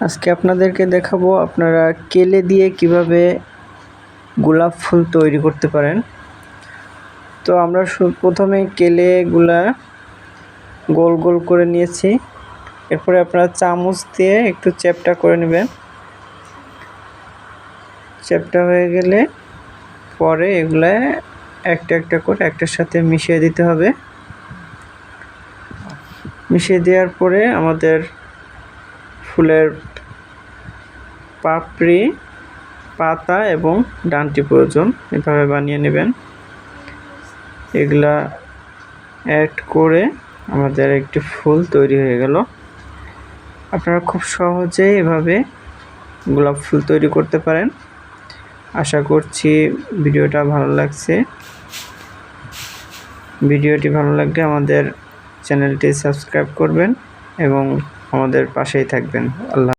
আজকে আপনাদেরকে দেখাবো আপনারা কেলে দিয়ে কিভাবে গোলাপ ফুল তৈরি করতে পারেন। তো আমরা প্রথমে কেলেগুলা গোল গোল করে নিয়েছি। এরপরে আপনারা চামচ দিয়ে একটু চ্যাপ্টা করে নেবেন। চ্যাপ্টা হয়ে গেলে পরে এগুলা একটা একটা করে একটার সাথে মিশিয়ে দিতে হবে। মিশিয়ে দেওয়ার পরে আমাদের ফুলের পাপড়ি, পাতা এবং ডানটি প্রয়োজন। এভাবে বানিয়ে নেবেন। এগুলা অ্যাড করে আমাদের একটি ফুল তৈরি হয়ে গেল। আপনারা খুব সহজেই এভাবে গোলাপ ফুল তৈরি করতে পারেন। আশা করছি ভিডিওটা ভালো লাগছে। ভিডিওটি ভালো লাগলে আমাদের চ্যানেলটি সাবস্ক্রাইব করবেন এবং আমাদের পাশেই থাকবেন। আল্লাহ।